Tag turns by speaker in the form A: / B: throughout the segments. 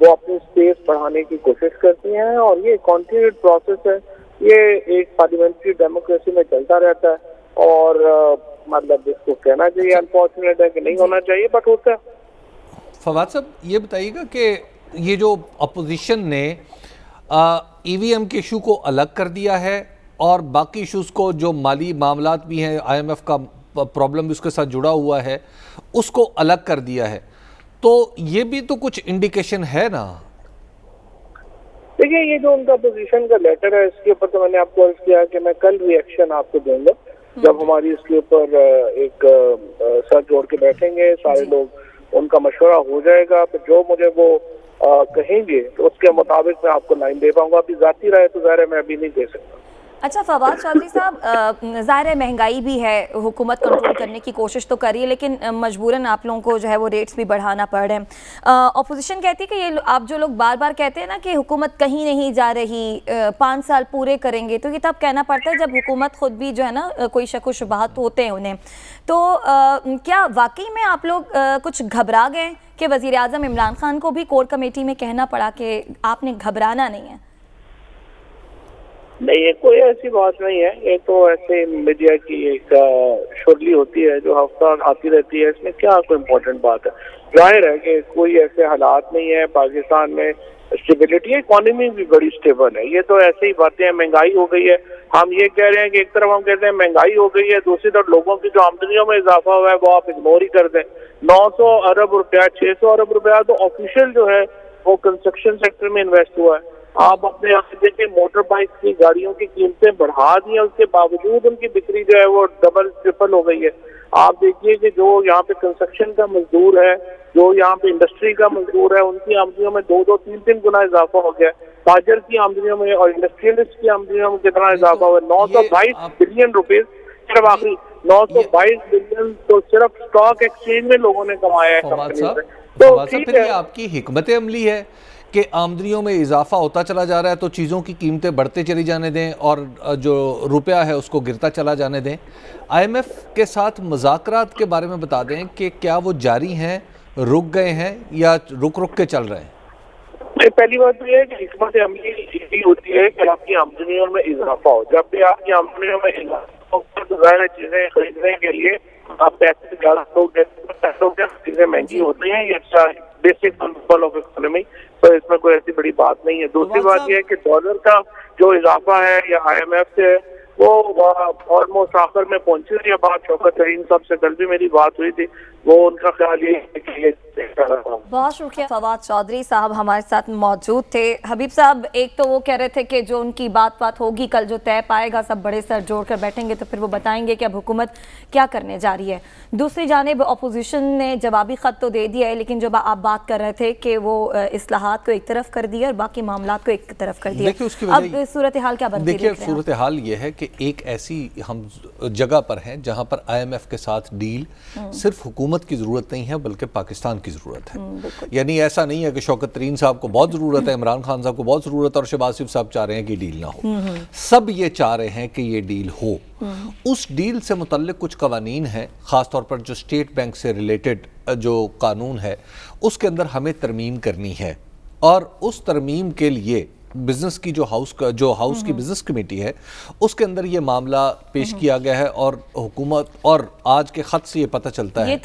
A: وہ اپنی اسپیس بڑھانے کی کوشش کرتی ہیں، اور یہ کنٹینیوڈ پروسیس ہے، یہ ایک پارلیمنٹری ڈیموکریسی میں چلتا رہتا ہے، اور مطلب اس کو کہنا چاہیے انفارچونیٹ ہے کہ نہیں ہونا چاہیے، بٹ ہوتا ہے۔
B: فواد صاحب یہ بتائیے گا کہ یہ جو اپوزیشن نے ای وی ایم کے ایشو کو الگ کر دیا ہے اور باقی ایشوز کو جو مالی معاملات بھی ہیں، آئی ایم ایف کا پرابلم بھی اس کے ساتھ جڑا ہوا ہے، اس کو الگ کر دیا ہے، تو یہ بھی تو کچھ انڈیکیشن ہے نا؟
A: دیکھیے یہ جو ان کا پوزیشن کا لیٹر ہے، اس کے اوپر تو میں نے آپ کو عرض کیا کہ میں کل ریئیکشن آپ کو دوں گا، جب ہماری اس کے اوپر ایک سر جوڑ کے بیٹھیں گے سارے لوگ، ان کا مشورہ ہو جائے گا، تو جو مجھے وہ کہیں گے تو اس کے مطابق میں آپ کو لائن دے پاؤں گا۔ ابھی ذاتی رائے تو ظاہر ہے میں ابھی نہیں دے سکتا۔
C: اچھا فواد چودھری صاحب، ظاہر ہے مہنگائی بھی ہے، حکومت کنٹرول کرنے کی کوشش تو کری ہے، لیکن مجبوراً آپ لوگوں کو جو ہے وہ ریٹس بھی بڑھانا پڑ رہے ہیں۔ اپوزیشن کہتی ہے کہ یہ آپ جو لوگ بار بار کہتے ہیں نا کہ حکومت کہیں نہیں جا رہی، 5 سال پورے کریں گے، تو یہ تب کہنا پڑتا ہے جب حکومت خود بھی جو ہے نا کوئی شک و شبہات ہوتے ہیں انہیں۔ تو کیا واقعی میں آپ لوگ کچھ گھبرا گئے کہ وزیر اعظم عمران خان کو بھی کور کمیٹی میں کہنا پڑا کہ آپ نے گھبرانا نہیں ہے؟
A: نہیں، یہ کوئی ایسی بات نہیں ہے، یہ تو ایسے میڈیا کی ایک شرلی ہوتی ہے جو ہفتہ آتی رہتی ہے، اس میں کیا کوئی امپورٹنٹ بات ہے؟ ظاہر ہے کہ کوئی ایسے حالات نہیں ہے پاکستان میں، اسٹیبلٹی ہے، اکانومی بھی بڑی اسٹیبل ہے، یہ تو ایسے ہی باتیں ہیں۔ مہنگائی ہو گئی ہے، ہم یہ کہہ رہے ہیں کہ ایک طرف ہم کہتے ہیں مہنگائی ہو گئی ہے، دوسری طرف لوگوں کی جو آمدنیوں میں اضافہ ہوا ہے وہ آپ اگنور ہی کر دیں۔ 900 ارب روپیہ، 600 ارب روپیہ تو آفیشیل جو ہے وہ کنسٹرکشن سیکٹر میں انویسٹ ہوا ہے۔ آپ اپنے یہاں سے دیکھیں موٹر بائک کی گاڑیوں کی قیمتیں بڑھا دی ہیں، اس کے باوجود ان کی بکری جو ہے وہ ڈبل ٹرپل ہو گئی ہے۔ آپ دیکھیے کہ جو یہاں پہ کنسٹرکشن کا مزدور ہے، جو یہاں پہ انڈسٹری کا مزدور ہے، ان کی آمدنیوں میں 2-2, 3-3 گنا اضافہ ہو گیا ہے۔ تاجر کی آمدنیوں میں اور انڈسٹریلسٹ کی آمدنیوں میں کتنا اضافہ ہوا ہے؟ 922 بلین روپیز، صرف آخری 922 بلین تو صرف اسٹاک ایکسچینج میں لوگوں نے کمایا ہے کمپنی سے۔ تو ٹھیک ہے،
B: یہ آپ کی حکمت عملی ہے کہ آمدنیوں میں اضافہ ہوتا چلا جا رہا ہے تو چیزوں کی قیمتیں بڑھتے چلی جانے دیں اور جو روپیہ ہے اس کو گرتا چلا جانے دیں۔ آئی ایم ایف کے ساتھ مذاکرات کے بارے میں بتا دیں کہ کیا وہ جاری ہیں، رک گئے ہیں یا رک کے چل رہے ہیں؟
A: پہلی بات تو یہ ہے کہ حکمت عملی یہ ہوتی ہے کہ آپ کی آمدنیوں میں اضافہ ہو۔ جب بھی آپ کی آمدنیوں میں اضافہ ہو تو ظاہر چیزیں خریدنے کے لیے آپ پیسے زیادہ چیزیں مہنگی ہوتی ہیں، یہ بیسک پرنسپل آف اکانومی، تو اس میں کوئی ایسی بڑی بات نہیں ہے۔ دوسری بات یہ ہے کہ ڈالر کا جو اضافہ ہے یا آئی ایم ایف سے وہ آلموسٹ آخر میں پہنچی ہوئی ہے بات۔ شوکت ترین صاحب سے کل بھی میری بات ہوئی تھی، وہ ان کا خیال یہ ہے کہ یہ
C: بہت شکریہ۔ فواد چودھری صاحب ہمارے ساتھ موجود تھے۔ حبیب صاحب، ایک تو وہ کہہ رہے تھے کہ جو ان کی بات ہوگی کل جو طے پائے گا، سب بڑے سر جوڑ کر بیٹھیں گے تو پھر وہ بتائیں گے کہ اب حکومت کیا کرنے جا رہی ہے۔ دوسری جانب اپوزیشن نے جوابی خط تو دے دیا ہے، لیکن جو آپ بات کر رہے تھے کہ وہ اصلاحات کو ایک طرف کر دیا اور باقی معاملات کو ایک طرف کر دیا، اب صورتحال کیا بنتی ہے؟
B: دیکھیے صورتحال یہ ہے کہ ایک ایسی ہم جگہ پر ہیں جہاں پر آئی ایم ایف کے ساتھ ڈیل صرف حکومت کی ضرورت نہیں ہے بلکہ پاکستان کی ضرورت ہے۔ یعنی ایسا نہیں ہے کہ شوکت ترین صاحب کو بہت ضرورت ہے، عمران خان صاحب کو بہت ضرورت ہے اور شہباز شریف صاحب چاہ رہے ہیں کہ ڈیل نہ ہو۔ سب یہ چاہ رہے ہیں کہ یہ ڈیل ہو۔ اس ڈیل سے متعلق کچھ قوانین ہیں، خاص طور پر جو اسٹیٹ بینک سے ریلیٹڈ جو قانون ہے اس کے اندر ہمیں ترمیم کرنی ہے، اور اس ترمیم کے لیے بزنس کی جو ہاؤس کی بزنس کمیٹی ہے اس کے اندر یہ معاملہ پیش کیا گیا ہے، اور حکومت اور آج کے خط سے یہ پتہ چلتا ہے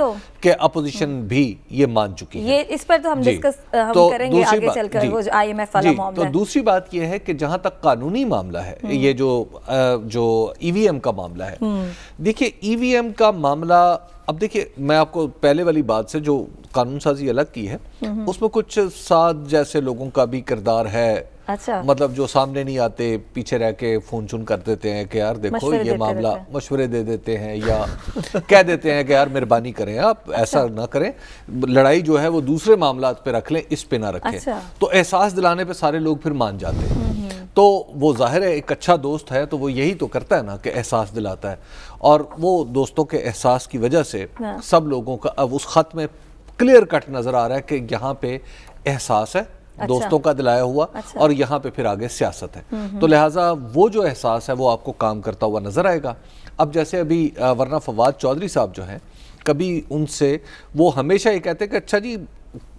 B: کہ اپوزیشن بھی یہ مان چکی ہے۔
C: اس پر تو ہم ڈسکس کریں گے آگے چل کر، وہ آئی ایم ایف والا معاملہ ہے۔
B: تو دوسری بات یہ ہے کہ جہاں تک قانونی معاملہ ہے، یہ جو ای وی ایم کا معاملہ ہے، دیکھیے ای وی ایم کا معاملہ، اب دیکھیے میں آپ کو پہلے والی بات سے جو قانون سازی الگ کی ہے اس میں کچھ ساتھ جیسے لوگوں کا بھی کردار ہے، مطلب جو سامنے نہیں آتے، پیچھے رہ کے فون چون کر دیتے ہیں کہ یار دیکھو یہ معاملہ، مشورے دے دیتے ہیں یا کہہ دیتے ہیں کہ یار مہربانی کریں آپ ایسا نہ کریں، لڑائی جو ہے وہ دوسرے معاملات پہ رکھ لیں، اس پہ نہ رکھیں۔ تو احساس دلانے پہ سارے لوگ پھر مان جاتے ہیں۔ تو وہ ظاہر ہے ایک اچھا دوست ہے تو وہ یہی تو کرتا ہے نا کہ احساس دلاتا ہے، اور وہ دوستوں کے احساس کی وجہ سے سب لوگوں کا اب اس خط میں کلیئر کٹ نظر آ رہا ہے کہ یہاں پہ احساس ہے دوستوں کا دلایا ہوا، اور یہاں پہ پھر آگے سیاست ہے، تو لہٰذا وہ جو احساس ہے وہ آپ کو کام کرتا ہوا نظر آئے گا۔ اب جیسے ابھی ورنہ فواد چودھری صاحب جو ہیں، کبھی ان سے وہ ہمیشہ یہ کہتے ہیں کہ اچھا جی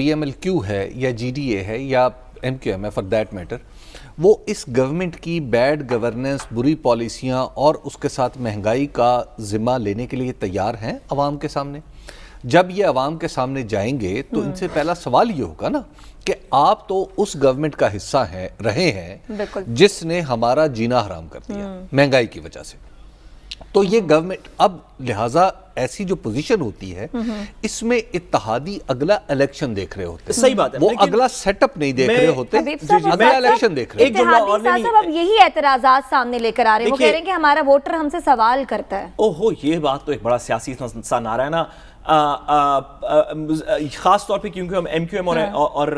B: PMLQ ہے یا GDA ہے یا MQM ہے فار دیٹ میٹر، وہ اس گورنمنٹ کی بیڈ گورننس، بری پالیسیاں اور اس کے ساتھ مہنگائی کا ذمہ لینے کے لیے تیار ہیں عوام کے سامنے؟ جب یہ عوام کے سامنے جائیں گے تو ان سے پہلا سوال یہ ہوگا نا کہ آپ تو اس گورنمنٹ کا حصہ رہے ہیں جس نے ہمارا جینا حرام کر دیا مہنگائی کی وجہ سے. تو یہ گورنمنٹ اب لہٰذا ایسی جو پوزیشن ہوتی ہے اس میں اتحادی اگلا الیکشن دیکھ رہے ہوتے ہیں.
D: صحیح بات ہے،
B: وہ اگلا سیٹ اپ نہیں دیکھ رہے ہوتے، اگلا الیکشن دیکھ رہے ہیں.
C: اتحادی صاحب اب یہی اعتراضات سامنے لے کر آ رہے ہیں. وہ کہہ رہے ہیں کہ ہمارا ووٹر ہم سے سوال کرتا ہے.
D: اوہو، یہ بات تو ایک بڑا سیاسی سا نعرہ ہے نا، خاص طور پہ کیونکہ ہم MQM اور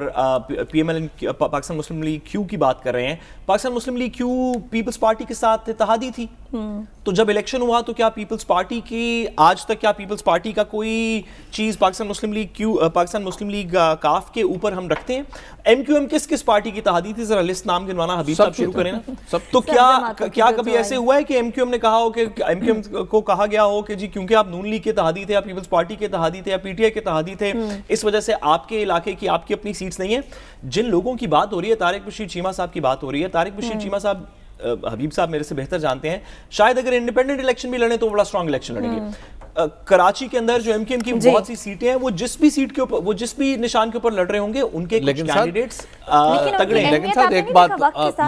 D: PML پاکستان مسلم لیگ کیو کی بات کر رہے ہیں. پاکستان مسلم لیگ کیو پیپلز پارٹی کے ساتھ اتحادی تھی، تو جب الیکشن ہوا تو کیا پیپلز پارٹی کی آج تک کیا پیپلز پارٹی کا کوئی چیز پاکستان مسلم لیگ کاف کے اوپر ہم رکھتے ہیں؟ MQM کس پارٹی کی اتحادی تھی؟ ذرا لسٹ نام گنوانا حبیب صاحب شروع کریں نا. تو کیا کبھی ایسے ہوا ہے کہ MQM نے کہا ہو کہ MQM کو کہا گیا ہو کہ جی کیونکہ آپ نون لیگ کے اتحادی تھے یا پیپلز پارٹی کے اتحادی تھے یا PTI کے اتحادی تھے، اس وجہ سے آپ کے علاقے کی آپ کی اپنی سیٹس نہیں ہیں؟ جن لوگوں کی بات ہو رہی ہے، طارق بشیر چیمہ صاحب کی بات ہو رہی ہے. طارق بشیر چیمہ صاحب حبیب صاحب میرے سے بہتر جانتے ہیں، شاید اگر انڈیپینڈنٹ الیکشن بھی لڑیں تو بڑا اسٹرانگ الیکشن لڑیں گے. کراچی کے اندر جو MQM کی بہت سی سیٹیں ہیں، وہ جس بھی سیٹ کے اوپر، وہ جس بھی نشان کے اوپر لڑ رہے ہوں گے، ان کے کچھ کینڈیڈیٹس تگڑے ہیں.
B: لیکن صاحب ایک بات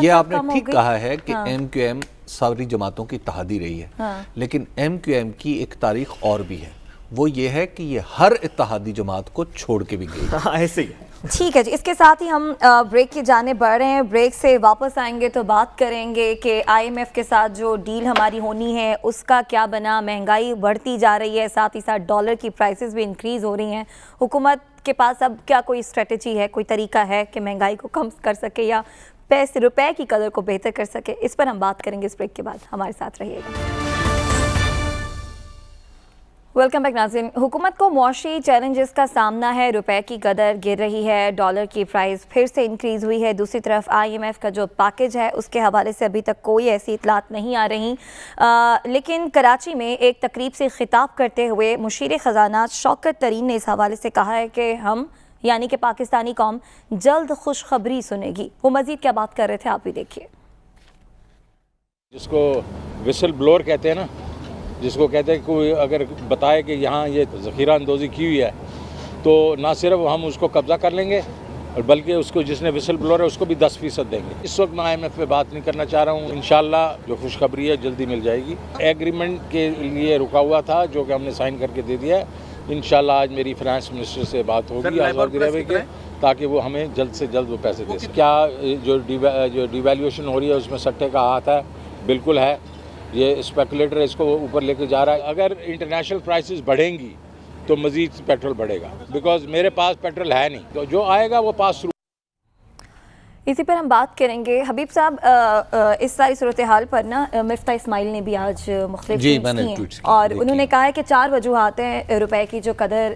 B: یہ آپ نے ٹھیک کہا ہے کہ MQM ساری جماعتوں کی اتحادی رہی ہے، لیکن MQM کی ایک تاریخ اور بھی ہے، وہ یہ ہے کہ یہ ہر اتحادی جماعت کو چھوڑ کے بھی گئی.
D: ایسے ہی.
C: ٹھیک ہے جی، اس کے ساتھ ہی ہم بریک کی جانب بڑھ رہے ہیں. بریک سے واپس آئیں گے تو بات کریں گے کہ IMF کے ساتھ جو ڈیل ہماری ہونی ہے اس کا کیا بنا. مہنگائی بڑھتی جا رہی ہے، ساتھ ہی ساتھ ڈالر کی پرائسز بھی انکریز ہو رہی ہیں. حکومت کے پاس اب کیا کوئی اسٹریٹجی ہے، کوئی طریقہ ہے کہ مہنگائی کو کم کر سکے یا پیسے روپے کی قدر کو بہتر کر سکے؟ اس پر ہم بات کریں گے اس بریک کے بعد. ہمارے ساتھ رہیے گا. ویلکم بیک ناظرین. حکومت کو معاشی چیلنجز کا سامنا ہے، روپے کی قدر گر رہی ہے، ڈالر کی پرائز پھر سے انکریز ہوئی ہے. دوسری طرف IMF کا جو پیکج ہے اس کے حوالے سے ابھی تک کوئی ایسی اطلاعات نہیں آ رہی. لیکن کراچی میں ایک تقریب سے خطاب کرتے ہوئے مشیر خزانہ شوکت ترین نے اس حوالے سے کہا ہے کہ ہم یعنی کہ پاکستانی قوم جلد خوشخبری سنے گی. وہ مزید کیا بات کر رہے تھے آپ بھی دیکھیے.
E: جس کو وسل بلور کہتے ہیں نا، جس کو کہتے ہیں کہ کوئی اگر بتائے کہ یہاں یہ ذخیرہ اندوزی کی ہوئی ہے تو نہ صرف ہم اس کو قبضہ کر لیں گے اور بلکہ اس کو جس نے وسل بلور ہے اس کو بھی 10% دیں گے. اس وقت میں IMF پہ بات نہیں کرنا چاہ رہا ہوں. انشاءاللہ جو خوشخبری ہے جلدی مل جائے گی. ایگریمنٹ کے لیے رکا ہوا تھا جو کہ ہم نے سائن کر کے دے دیا ہے. انشاءاللہ آج میری فائنانس منسٹر سے بات ہوگی آزاد ریوے کے، تاکہ وہ ہمیں جلد سے جلد وہ پیسے دے سکیں. کیا جو ڈی ویلیویشن ہو رہی ہے اس میں سٹے کا ہاتھ ہے؟ بالکل ہے. یہ اسپیکولیٹر اس کو اوپر لے کے جا رہا ہے. اگر انٹرنیشنل پرائسز بڑھیں گی تو مزید پیٹرول بڑھے گا، بیکاز میرے پاس پیٹرول ہے نہیں، تو جو آئے گا وہ پاس تھرو.
C: اسی پر ہم بات کریں گے. حبیب صاحب، اس ساری صورتحال پر نا مفتاح اسماعیل نے بھی آج مختلف ٹویٹس کی اور انہوں نے کہا ہے کہ 4 وجوہات ہیں روپے کی جو قدر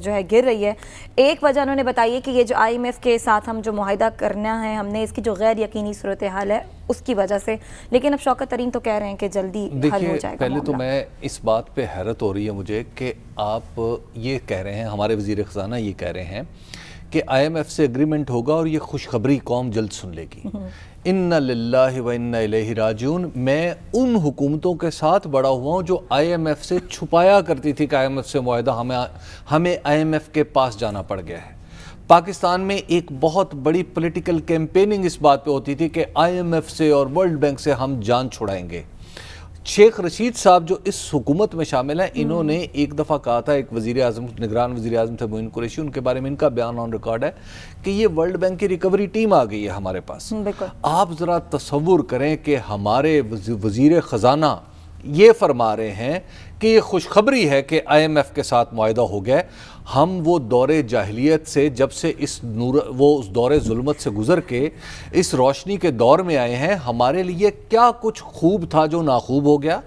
C: جو ہے گر رہی ہے. ایک وجہ انہوں نے بتائی ہے کہ یہ جو IMF کے ساتھ ہم جو معاہدہ کرنا ہے ہم نے، اس کی جو غیر یقینی صورتحال ہے اس کی وجہ سے. لیکن اب شوکت ترین تو کہہ رہے ہیں کہ جلدی حل ہو جائے گا.
B: پہلے تو میں اس بات پہ حیرت ہو رہی ہے مجھے کہ آپ یہ کہہ رہے ہیں، ہمارے وزیر خزانہ یہ کہہ رہے ہیں کہ IMF سے اگریمنٹ ہوگا اور یہ خوشخبری قوم جلد سن لے گی. انا للہ و انا الیہ راجعون. میں ان حکومتوں کے ساتھ بڑا ہوا ہوں جو IMF سے چھپایا کرتی تھی کہ IMF سے معاہدہ ہمیں IMF کے پاس جانا پڑ گیا ہے. پاکستان میں ایک بہت بڑی پولیٹیکل کیمپیننگ اس بات پہ ہوتی تھی کہ IMF سے اور ورلڈ بینک سے ہم جان چھڑائیں گے. شیخ رشید صاحب جو اس حکومت میں شامل ہیں، انہوں نے ایک دفعہ کہا تھا، ایک وزیر اعظم، نگران وزیر اعظم تھے معین قریشی، ان کے بارے میں ان کا بیان آن ریکارڈ ہے کہ یہ ورلڈ بینک کی ریکوری ٹیم آ گئی ہے ہمارے پاس. آپ ذرا تصور کریں کہ ہمارے وزیر خزانہ یہ فرما رہے ہیں کہ یہ خوشخبری ہے کہ IMF کے ساتھ معاہدہ ہو گیا ہے. ہم وہ دور جاہلیت سے جب سے اس دور ظلمت سے گزر کے اس روشنی کے دور میں آئے ہیں. ہمارے لیے کیا کچھ خوب تھا جو ناخوب ہو گیا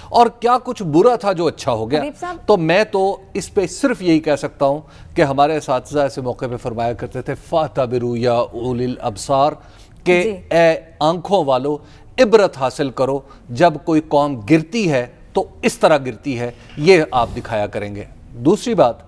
B: اور کیا کچھ برا تھا جو اچھا ہو گیا. تو میں تو اس پہ صرف یہی کہہ سکتا ہوں کہ ہمارے اساتذہ ایسے موقع پہ فرمایا کرتے تھے فَاعْتَبِرُوا يَا أُولِي الْأَبْصَارِ، کہ اے آنکھوں والو عبرت حاصل کرو، جب کوئی قوم گرتی ہے تو اس طرح گرتی ہے، یہ آپ دکھایا کریں گے. دوسری بات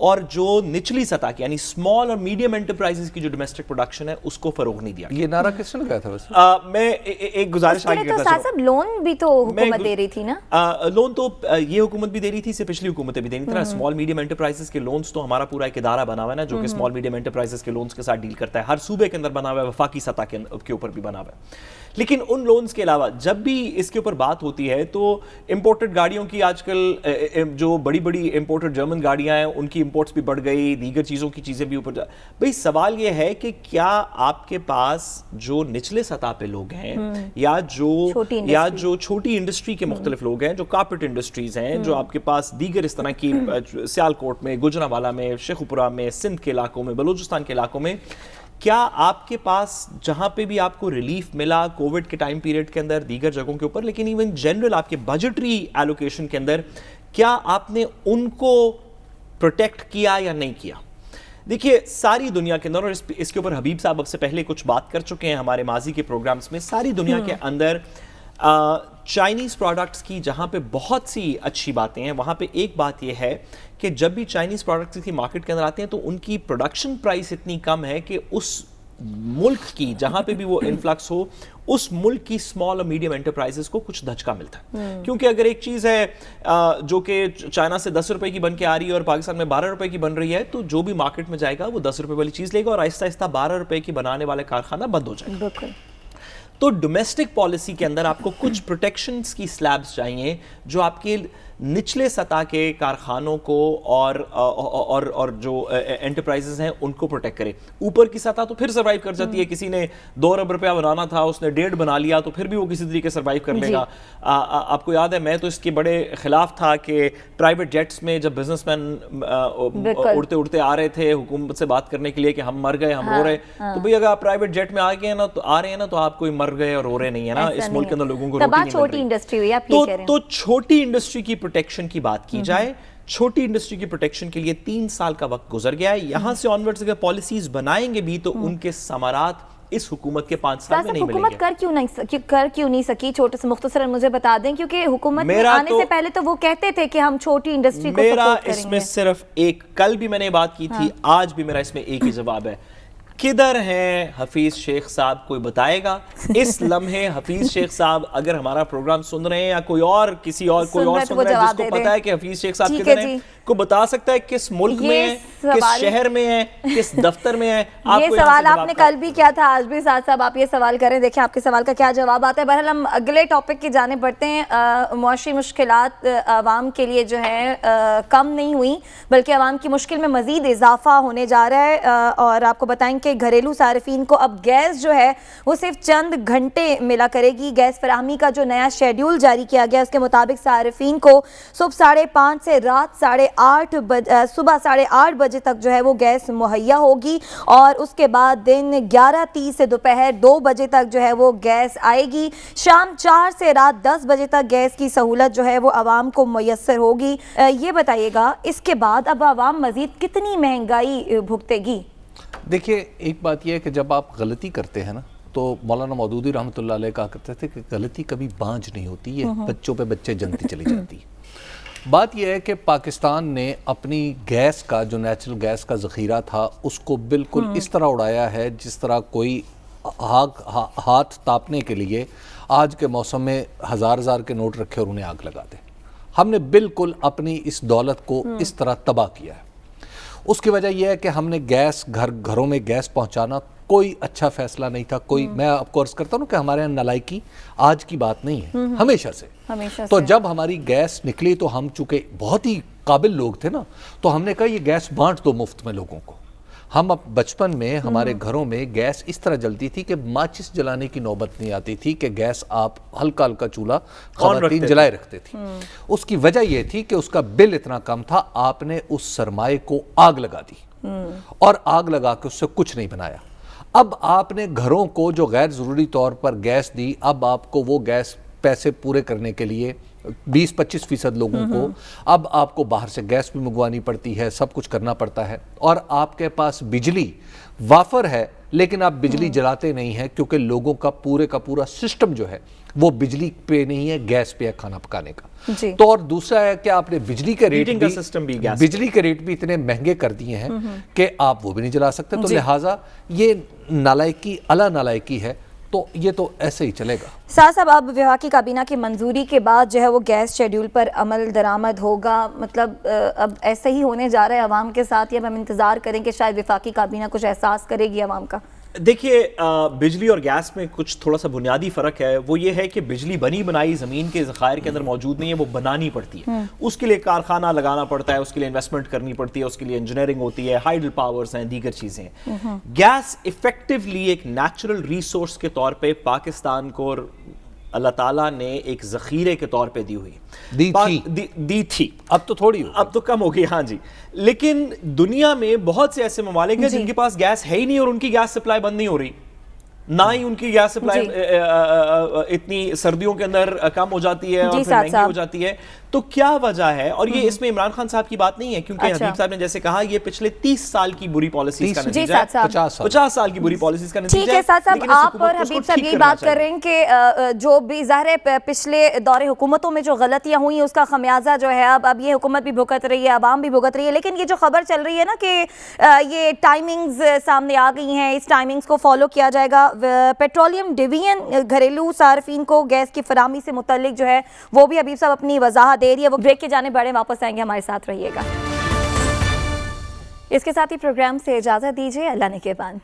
D: اور جو نچلی سطح کی یعنی اسمال اور میڈیم انٹرپرائزز کی جو ڈومیسٹک پروڈکشن ہے اس کو فروغ نہیں دیا.
B: یہ نعرہ کس نے لگایا تھا ویسے؟
D: میں ایک گزارش آگے کرتا
C: صاحب لون بھی تو حکومت دے رہی تھی نا.
D: لون تو یہ حکومت بھی دے رہی تھی, سے پچھلی حکومتیں بھی دے رہی تھی نا. اسمال میڈیم انٹرپرائزز کے لونز تو ہمارا پورا ایک ادارہ بنا ہوا ہے نا جو کہ اسمال میڈیم انٹرپرائزز کے لونز کے ساتھ ڈیل کرتا ہے, ہر صوبے کے اندر بنا ہوا ہے, وفاقی سطح کے اوپر بھی بنا ہوا ہے. لیکن ان لونز کے علاوہ جب بھی اس کے اوپر بات ہوتی ہے تو امپورٹڈ گاڑیوں کی آج کل جو بڑی بڑی امپورٹڈ جرمن گاڑیاں ہیں ان کی امپورٹس بھی بڑھ گئی, دیگر چیزوں کی چیزیں بھی اوپر بھئی سوال یہ ہے کہ کیا آپ کے پاس جو نچلے سطح پہ لوگ ہیں یا جو چھوٹی انڈسٹری کے مختلف لوگ ہیں, جو کارپوریٹ انڈسٹریز ہیں, جو آپ کے پاس دیگر اس طرح کی سیالکوٹ میں, گجرانوالہ میں, شیخوپورہ میں, سندھ کے علاقوں میں, بلوچستان کے علاقوں میں, کیا آپ کے پاس جہاں پہ بھی آپ کو ریلیف ملا کووڈ کے ٹائم پیریڈ کے اندر دیگر جگہوں کے اوپر, لیکن ایون جنرل آپ کے بجٹری ایلوکیشن کے اندر کیا آپ نے ان کو پروٹیکٹ کیا یا نہیں کیا؟ دیکھیے ساری دنیا کے اندر, اور اس کے اوپر حبیب صاحب اب سے پہلے کچھ بات کر چکے ہیں ہمارے ماضی کے پروگرامز میں, ساری دنیا کے اندر چائنیز پروڈکٹس کی جہاں پہ بہت سی اچھی باتیں ہیں, وہاں پہ ایک بات یہ ہے کہ جب بھی چائنیز پروڈکٹس کی مارکیٹ کے اندر آتے ہیں تو ان کی پروڈکشن پرائس اتنی کم ہے کہ اس ملک کی جہاں پہ بھی وہ انفلکس ہو اس ملک کی اسمال اور میڈیم انٹرپرائزز کو کچھ دھچکا ملتا ہے. کیونکہ اگر ایک چیز ہے جو کہ چائنا سے 10 روپے کی بن کے آ رہی ہے اور پاکستان میں 12 روپے کی بن رہی ہے, تو جو بھی مارکیٹ میں جائے گا وہ 10 روپے والی چیز لے گا اور آہستہ آہستہ 12 روپے کی بنانے والے کارخانہ بند ہو جائے گا. تو ڈومیسٹک پالیسی کے اندر آپ کو کچھ پروٹیکشنز کی سلیبز چاہیے جو آپ کے نچلے سطح کے کارخانوں کو اور جو انٹرپرائزز ہیں ان کو پروٹیکٹ کرے. اوپر کی سطح تو پھر سروائیو کر جاتی ہے, کسی نے 2 ارب روپیہ بنانا تھا اس نے 1.5 بنا لیا تو پھر بھی وہ کسی طریقے سروائیو کر لے گا. آپ کو یاد ہے میں تو اس کے بڑے خلاف تھا کہ پرائیویٹ جیٹس میں جب بزنس مین اڑتے اڑتے آ رہے تھے حکومت سے بات کرنے کے لیے کہ ہم مر گئے, ہم رو رہے, تو بھئی اگر آپ پرائیویٹ جیٹ میں آ رہے ہیں نا تو آپ کوئی مر گئے اور رو رہے نہیں ہے نا. اس ملک کے اندر لوگوں کو روٹی نہیں مل رہی. تو چھوٹی انڈسٹری کی پروٹیکشن کی بات کی جائے, چھوٹی انڈسٹری کی پروٹیکشن کے لیے 3 سال کا وقت گزر گیا ہے. یہاں سے آنورڈز اگر پالیسیز بنائیں گے بھی تو ان کے ثمرات اس حکومت کے 5 سال میں نہیں ملیں گے.
C: حکومت کر کیوں نہیں سکی, چھوٹے سے مختصراً مجھے بتا دیں, کیونکہ حکومت میں آنے سے پہلے تو وہ کہتے تھے کہ ہم چھوٹی انڈسٹری کو
D: میرا اس میں صرف ایک, کل بھی میں نے بات کی تھی, آج بھی میرا اس میں ایک ہی جواب ہے. کدھر ہیں حفیظ شیخ صاحب, کوئی بتائے گا اس لمحے حفیظ شیخ صاحب اگر ہمارا پروگرام سن رہے ہیں یا کوئی اور کسی اور کوئی اور سن رہا ہے جس کو پتا ہے کہ حفیظ شیخ صاحب کدھر ہیں, کو بتا سکتا ہے کس ملک میں ہیں, کس شہر میں ہیں, کس دفتر میں ہیں؟
C: یہ سوال آپ نے کل بھی کیا تھا, آج بھی ساتھ صاحب آپ یہ سوال کریں, دیکھیں آپ کے سوال کا کیا جواب آتا ہے. بہرحال ہم اگلے ٹاپک کی جانب بڑھتے ہیں. معاشی مشکلات عوام کے لیے جو ہے کم نہیں ہوئی بلکہ عوام کی مشکل میں مزید اضافہ ہونے جا رہا ہے. اور آپ کو بتائیں کہ گھریلو صارفین کو اب گیس جو ہے وہ صرف چند گھنٹے ملا کرے گی. گیس فراہمی کا جو نیا شیڈیول جاری کیا گیا اس کے مطابق صارفین کو صبح 5:30 سے رات 8:30 صبح 8:30 بجے تک جو ہے وہ گیس مہیا ہوگی, اور اس کے بعد دن 11:30 سے دوپہر 2 بجے تک جو ہے وہ گیس آئے گی. شام 4 سے رات 10 بجے تک گیس کی سہولت جو ہے وہ عوام کو میسر ہوگی. یہ بتائیے گا اس کے بعد اب عوام مزید کتنی مہنگائی بھگتے گی؟
B: دیکھیے ایک بات یہ ہے کہ جب آپ غلطی کرتے ہیں نا تو مولانا مودودی رحمۃ اللہ علیہ کہا کرتے تھے کہ غلطی کبھی بانجھ نہیں ہوتی, یہ بچوں پہ بچے جنتی چلی جاتی ہے. بات یہ ہے کہ پاکستان نے اپنی گیس کا جو نیچرل گیس کا ذخیرہ تھا اس کو بالکل اس طرح اڑایا ہے جس طرح کوئی ہاتھ تاپنے کے لیے آج کے موسم میں 1000 کے نوٹ رکھے اور انہیں آگ لگا دے. ہم نے بالکل اپنی اس دولت کو اس طرح تباہ کیا ہے. اس کی وجہ یہ ہے کہ ہم نے گیس گھروں میں گیس پہنچانا کوئی اچھا فیصلہ نہیں تھا. میں آپ کو عرض کرتا ہوں کہ ہمارے یہاں نالائکی آج کی بات نہیں ہے, ہمیشہ سے. تو جب ہماری گیس نکلی تو ہم چونکہ بہت ہی قابل لوگ تھے نا تو ہم نے کہا یہ گیس بانٹ دو مفت میں لوگوں کو. ہم اب بچپن میں ہمارے گھروں میں گیس اس طرح جلتی تھی کہ ماچس جلانے کی نوبت نہیں آتی تھی کہ گیس آپ ہلکا چولہا خواتین جلائے رکھتے تھی. اس کی وجہ یہ تھی کہ اس کا بل اتنا کم تھا, آپ نے اس سرمائے کو آگ لگا دی اور آگ لگا کے اس سے کچھ نہیں بنایا. اب آپ نے گھروں کو جو غیر ضروری طور پر گیس دی, اب آپ کو وہ گیس پیسے پورے کرنے کے لیے 20-25% لوگوں کو اب آپ کو باہر سے گیس بھی منگوانی پڑتی ہے, سب کچھ کرنا پڑتا ہے, اور آپ کے پاس بجلی وافر ہے لیکن آپ بجلی جلاتے نہیں ہیں کیونکہ لوگوں کا پورا سسٹم جو ہے وہ بجلی پہ نہیں ہے، گیس پہ ہے کھانا پکانے کا.
C: جی.
B: تو اور دوسرا ہے کہ آپ نے بجلی کے ریٹ
D: Heating کا system بھی gas
B: بجلی کے ریٹ بھی اتنے مہنگے کر دیے ہیں کہ آپ وہ بھی نہیں جلا سکتے. تو لہٰذا یہ نالائکی اعلیٰ نالائکی ہے. تو یہ تو ایسے ہی چلے گا.
C: ساز صاحب، اب وفاقی کابینہ کی منظوری کے بعد جو ہے وہ گیس شیڈیول پر عمل درآمد ہوگا، مطلب اب ایسے ہی ہونے جا رہا ہے عوام کے ساتھ، یا ہم انتظار کریں کہ شاید وفاقی کابینہ کچھ احساس کرے گی عوام کا؟
D: دیکھیے بجلی اور گیس میں کچھ تھوڑا سا بنیادی فرق ہے. وہ یہ ہے کہ بجلی بنی بنائی زمین کے ذخائر کے اندر موجود نہیں ہے، وہ بنانی پڑتی ہے. اس کے لیے کارخانہ لگانا پڑتا ہے، اس کے لیے انویسٹمنٹ کرنی پڑتی ہے، اس کے لیے انجینئرنگ ہوتی ہے، ہائیڈل پاورز ہیں، دیگر چیزیں. گیس ایفیکٹولی ایک نیچرل ریسورس کے طور پہ پاکستان کو اللہ تعالیٰ نے ایک ذخیرے کے طور پہ دی ہوئی دی تھی.
B: اب تو تھوڑی ہو،
D: اب تو کم ہو گئی. ہاں جی. لیکن دنیا میں بہت سے ایسے ممالک ہیں جن کے پاس گیس ہے ہی نہیں اور ان کی گیس سپلائی بند نہیں ہو رہی. نہ ہی ان کی گیس سپلائی اتنی سردیوں کے اندر کم ہو جاتی ہے اور پھر مہنگی ہو جاتی ہے. تو کیا وجہ ہے؟ اور یہ اس میں عمران خان صاحب کی بات نہیں ہے، کیونکہ حبیب صاحب نے جیسے کہا یہ پچھلے 30 سال کی بری پالیسیز کا نتیجہ ہے. 50 سال کی بری پالیسیز کا نتیجہ ہے.
C: ٹھیک ہے ساتھ صاحب، آپ اور حبیب صاحب یہی بات کر رہے ہیں کہ جو بھی ظاہر ہے پچھلے دور حکومتوں میں جو غلطیاں ہوئی اس کا خمیازہ جو ہے اب یہ حکومت بھی بھگت رہی ہے، عوام بھی بھگت رہی ہے. لیکن یہ جو خبر چل رہی ہے نا کہ یہ ٹائمنگز سامنے آ گئی ہیں، اس ٹائمنگز کو فالو کیا جائے گا. پیٹرولیم ڈویژن گھریلو صارفین کو گیس کی فراہمی سے متعلق جو ہے وہ بھی حبیب صاحب اپنی وضاحت دے رہی ہے. وہ بریک کے جانے بڑے واپس آئیں گے، ہمارے ساتھ رہیے گا. اس کے ساتھ ہی پروگرام سے اجازت دیجیے. اللہ نگہبان.